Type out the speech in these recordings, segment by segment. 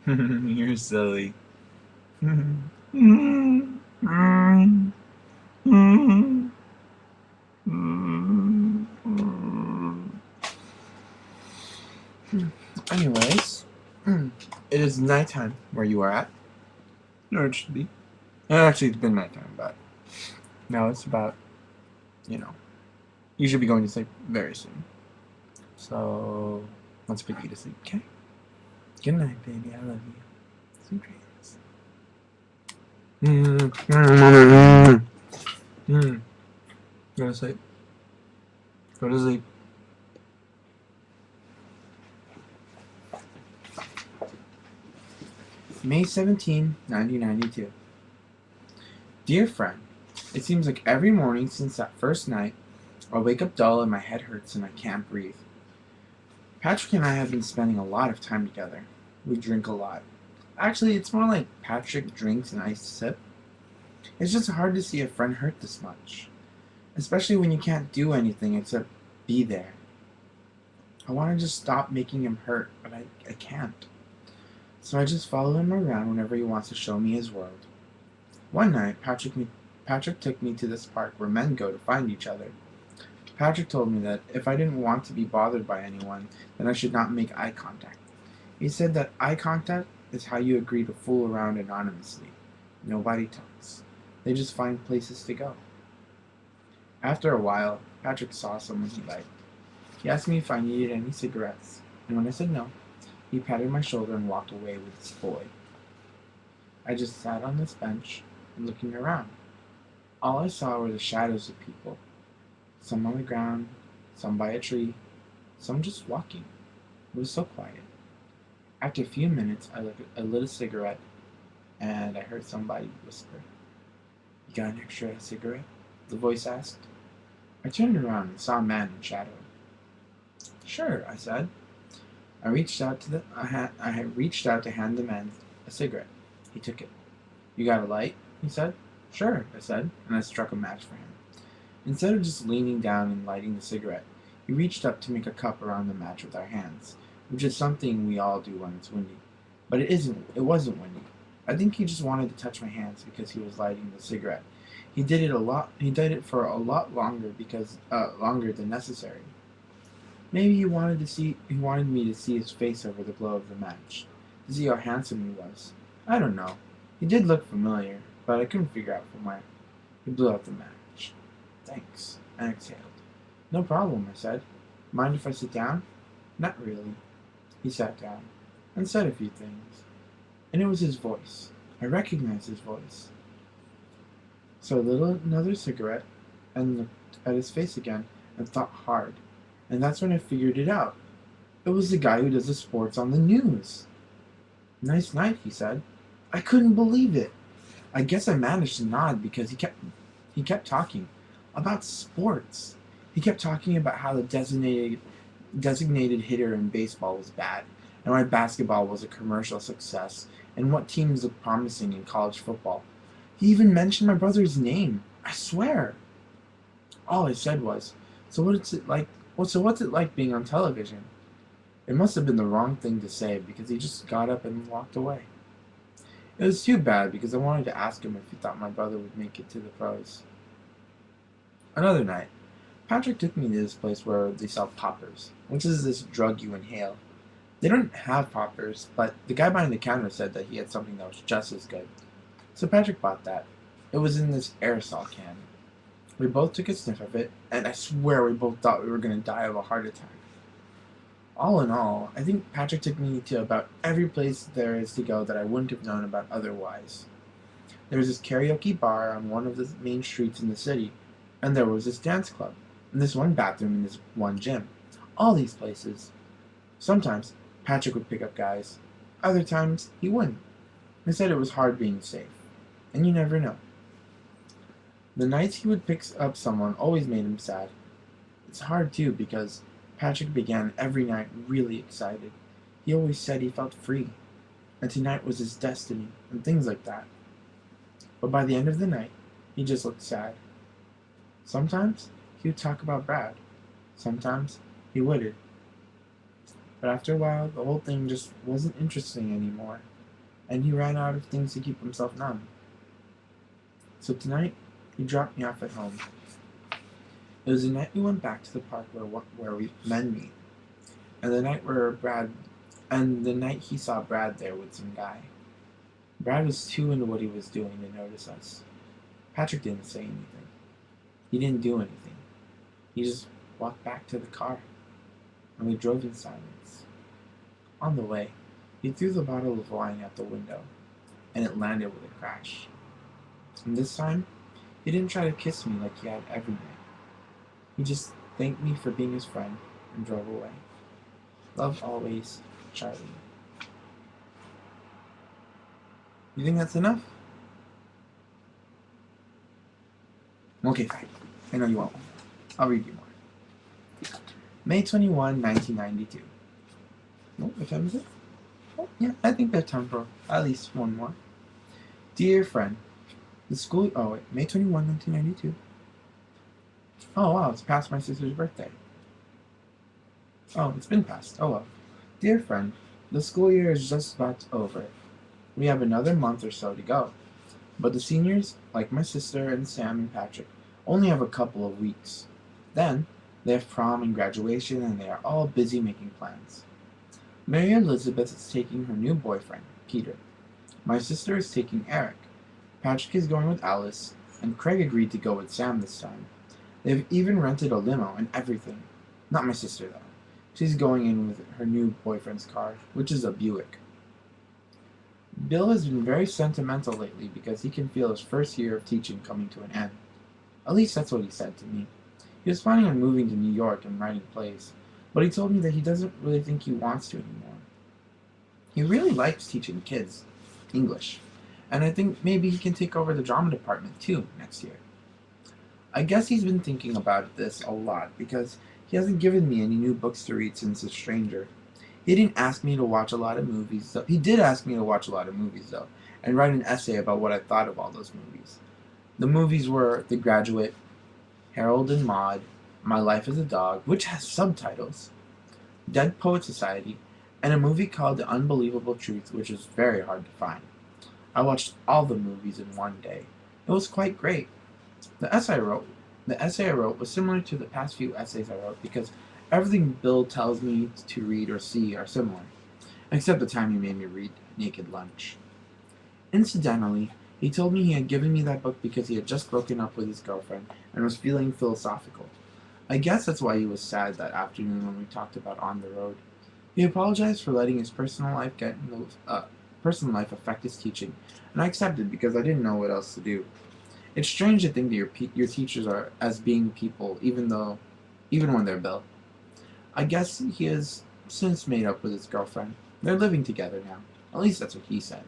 You're silly. Anyways, it is nighttime where you are at. Or it should be. Actually, it's been nighttime, but now it's about, you know, you should be going to sleep very soon. So, let's put you to sleep, okay? Good night, baby. I love you. Sweet dreams. Go to sleep. Go to sleep. May 17, 1992. Dear friend, it seems like every morning since that first night, I wake up dull and my head hurts and I can't breathe. Patrick and I have been spending a lot of time together. We drink a lot. Actually, it's more like Patrick drinks and I sip. It's just hard to see a friend hurt this much, especially when you can't do anything except be there. I want to just stop making him hurt, but I can't. So I just follow him around whenever he wants to show me his world. One night, Patrick took me to this park where men go to find each other. Patrick told me that if I didn't want to be bothered by anyone, then I should not make eye contact. He said that eye contact is how you agree to fool around anonymously. Nobody talks. They just find places to go. After a while, Patrick saw someone he liked. He asked me if I needed any cigarettes, and when I said no, he patted my shoulder and walked away with his boy. I just sat on this bench and looking around. All I saw were the shadows of people. Some on the ground, some by a tree, some just walking. It was so quiet. After a few minutes, I lit a cigarette, and I heard somebody whisper, "You got an extra cigarette?" the voice asked. I turned around and saw a man in shadow. "Sure," I said. I had reached out to hand the man a cigarette. He took it. "You got a light?" he said. "Sure," I said, and I struck a match for him. Instead of just leaning down and lighting the cigarette, he reached up to make a cup around the match with our hands, which is something we all do when it's windy. But it wasn't windy. I think he just wanted to touch my hands because he was lighting the cigarette. He did it for a lot longer longer than necessary. Maybe he wanted me to see his face over the glow of the match, to see how handsome he was. I don't know. He did look familiar, but I couldn't figure out from where. He blew out the match. "Thanks," I exhaled. "No problem," I said. "Mind if I sit down?" "Not really." He sat down and said a few things, and it was his voice. I recognized his voice. So I lit another cigarette and looked at his face again and thought hard. And that's when I figured it out. It was the guy who does the sports on the news. "Nice night," he said. I couldn't believe it. I guess I managed to nod because he kept talking about sports. He kept talking about how the designated hitter in baseball was bad, and why basketball was a commercial success, and what teams looked promising in college football. He even mentioned my brother's name. I swear. All I said was, "So what's it like? So what's it like being on television?" It must have been the wrong thing to say because he just got up and walked away. It was too bad because I wanted to ask him if he thought my brother would make it to the pros. Another night, Patrick took me to this place where they sell poppers, which is this drug you inhale. They don't have poppers, but the guy behind the counter said that he had something that was just as good. So Patrick bought that. It was in this aerosol can. We both took a sniff of it, and I swear we both thought we were going to die of a heart attack. All in all, I think Patrick took me to about every place there is to go that I wouldn't have known about otherwise. There was this karaoke bar on one of the main streets in the city, and there was this dance club, and this one bathroom and this one gym. All these places. Sometimes Patrick would pick up guys. Other times he wouldn't. He said it was hard being safe. And you never know. The nights he would pick up someone always made him sad. It's hard too because Patrick began every night really excited. He always said he felt free, and tonight was his destiny, and things like that. But by the end of the night, he just looked sad. Sometimes he would talk about Brad. Sometimes he wouldn't. But after a while, the whole thing just wasn't interesting anymore. and he ran out of things to keep himself numb. So tonight, he dropped me off at home. It was the night we went back to the park where we men meet, and the night he saw Brad there with some guy. Brad was too into what he was doing to notice us. Patrick didn't say anything. He didn't do anything. He just walked back to the car, and we drove in silence. On the way, he threw the bottle of wine out the window, and it landed with a crash. And this time, he didn't try to kiss me like he had every night. He just thanked me for being his friend and drove away. Love always, Charlie. You think that's enough? Okay, fine. I know you want one. I'll read you more. May 21, 1992. Oh, what time is it? Oh, yeah, I think bedtime for at least one more. Dear friend, the school... Oh, wait. May 21, 1992. Oh, wow, it's past my sister's birthday. Oh, it's been past. Oh, well. Dear friend, the school year is just about over. We have another month or so to go. But the seniors, like my sister and Sam and Patrick, only have a couple of weeks. Then, they have prom and graduation, and they are all busy making plans. Mary Elizabeth is taking her new boyfriend, Peter. My sister is taking Eric. Patrick is going with Alice, and Craig agreed to go with Sam this time. They've even rented a limo and everything. Not my sister, though. She's going in with her new boyfriend's car, which is a Buick. Bill has been very sentimental lately because he can feel his first year of teaching coming to an end. At least that's what he said to me. He was planning on moving to New York and writing plays, but he told me that he doesn't really think he wants to anymore. He really likes teaching kids English, and I think maybe he can take over the drama department too next year. I guess he's been thinking about this a lot because he hasn't given me any new books to read since A Stranger. He didn't ask me to watch a lot of movies, though. He did ask me to watch a lot of movies, though, and write an essay about what I thought of all those movies. The movies were The Graduate, Harold and Maude, My Life as a Dog, which has subtitles, Dead Poet Society, and a movie called The Unbelievable Truth, which is very hard to find. I watched all the movies in one day. It was quite great. The essay I wrote was similar to the past few essays I wrote because everything Bill tells me to read or see are similar, except the time he made me read Naked Lunch. Incidentally, he told me he had given me that book because he had just broken up with his girlfriend and was feeling philosophical. I guess that's why he was sad that afternoon when we talked about On the Road. He apologized for letting his personal life affect his teaching, and I accepted because I didn't know what else to do. It's strange to think that your teachers are as being people, even when they're Bill. I guess he has since made up with his girlfriend. They're living together now. At least that's what he said.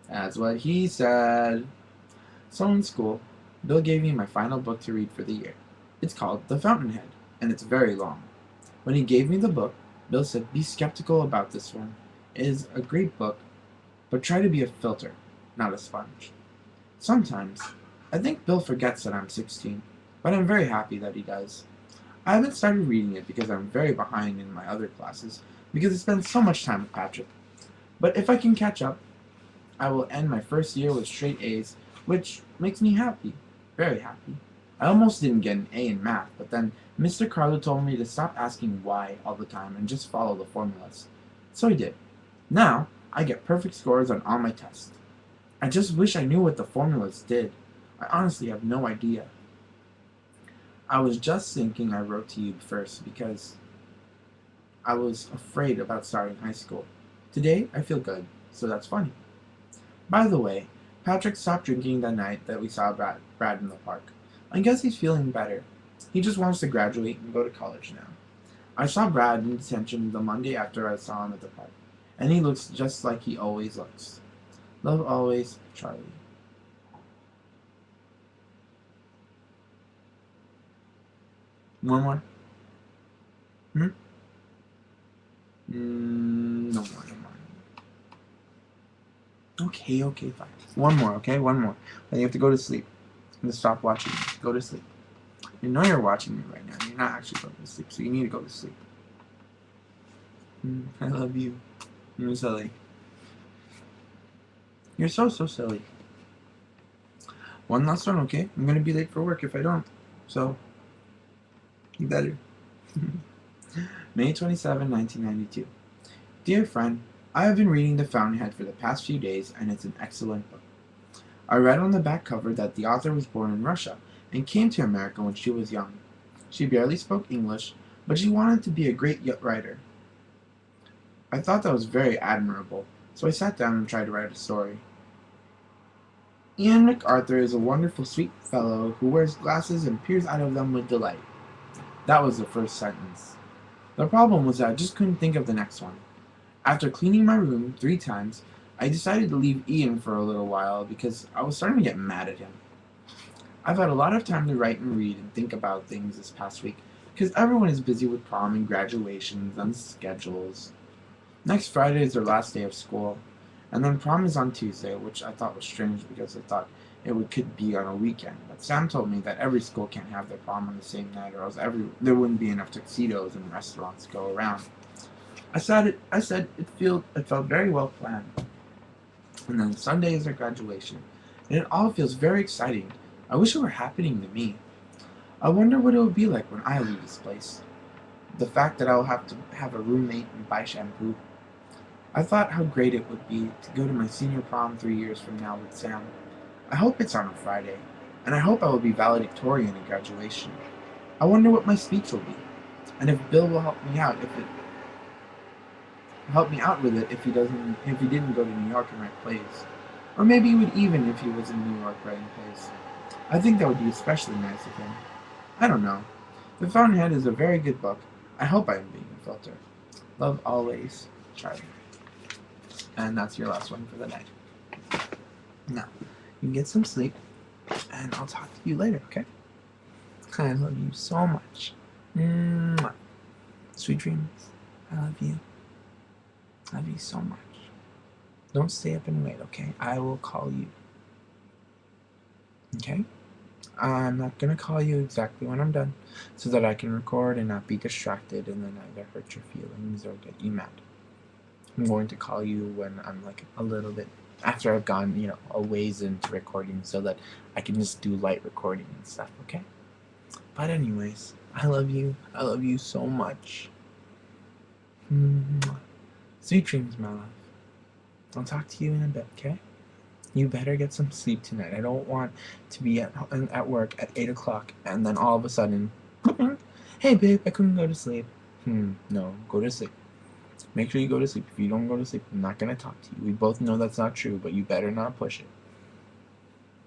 That's what he said. So in school, Bill gave me my final book to read for the year. It's called The Fountainhead, and it's very long. When he gave me the book, Bill said, "Be skeptical about this one. It is a great book, but try to be a filter, not a sponge." Sometimes, I think Bill forgets that I'm 16, but I'm very happy that he does. I haven't started reading it because I'm very behind in my other classes, because I spend so much time with Patrick. But if I can catch up, I will end my first year with straight A's, which makes me happy, very happy. I almost didn't get an A in math, but then Mr. Carlo told me to stop asking why all the time and just follow the formulas. So I did. Now, I get perfect scores on all my tests. I just wish I knew what the formulas did. I honestly have no idea. I was just thinking I wrote to you first because I was afraid about starting high school. Today, I feel good, so that's funny. By the way, Patrick stopped drinking that night that we saw Brad in the park. I guess he's feeling better. He just wants to graduate and go to college now. I saw Brad in detention the Monday after I saw him at the park, and he looks just like he always looks. Love always, Charlie. One more? No more. Okay, fine. One more, okay? One more. Then you have to go to sleep. I'm going to stop watching you. Go to sleep. You know you're watching me right now. You're not actually going to sleep, so you need to go to sleep. I love you. You're silly. You're so silly. One last one, okay? I'm gonna be late for work if I don't. So, you better. May 27, 1992. Dear friend, I have been reading The Fountainhead for the past few days, and it's an excellent book. I read on the back cover that the author was born in Russia and came to America when she was young. She barely spoke English, but she wanted to be a great writer. I thought that was very admirable, so I sat down and tried to write a story. Ian MacArthur is a wonderful, sweet fellow who wears glasses and peers out of them with delight. That was the first sentence. The problem was that I just couldn't think of the next one. After cleaning my room 3 times, I decided to leave Ian for a little while because I was starting to get mad at him. I've had a lot of time to write and read and think about things this past week because everyone is busy with prom and graduations and schedules. Next Friday is their last day of school, and then prom is on Tuesday, which I thought was strange because I thought could be on a weekend. But Sam told me that every school can't have their prom on the same night, or else there wouldn't be enough tuxedos and restaurants to go around. I said it felt very well planned. And then Sunday is our graduation, and it all feels very exciting. I wish it were happening to me. I wonder what it will be like when I leave this place. The fact that I will have to have a roommate and buy shampoo. I thought how great it would be to go to my senior prom 3 years from now with Sam. I hope it's on a Friday, and I hope I will be valedictorian at graduation. I wonder what my speech will be, and if Bill will help me out with it if he didn't go to New York and write plays, or maybe he would even if he was in New York writing plays. I think that would be especially nice of him. I don't know. The Fountainhead is a very good book. I hope I am being a filter. Love always, Charlie. And that's your last one for the night. Now, you can get some sleep, and I'll talk to you later, okay? I love you so much. Mwah. Sweet dreams. I love you. I love you so much. Don't stay up and wait, okay? I will call you. Okay? I'm not going to call you exactly when I'm done, so that I can record and not be distracted and then either hurt your feelings or get you mad. I'm going to call you when I'm like a little bit after I've gone, a ways into recording so that I can just do light recording and stuff, okay? But anyways, I love you. I love you so much. Sweet dreams, my love. I'll talk to you in a bit, okay? You better get some sleep tonight. I don't want to be at work at 8 o'clock and then all of a sudden, hey babe, I couldn't go to sleep. No, go to sleep. Make sure you go to sleep. If you don't go to sleep, I'm not going to talk to you. We both know that's not true, but you better not push it.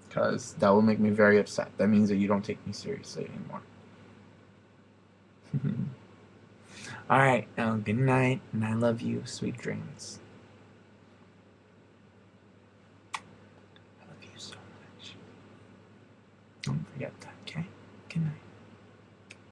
Because that will make me very upset. That means that you don't take me seriously anymore. Alright, now good night, and I love you. Sweet dreams. I love you so much. Don't forget that, okay? Good night.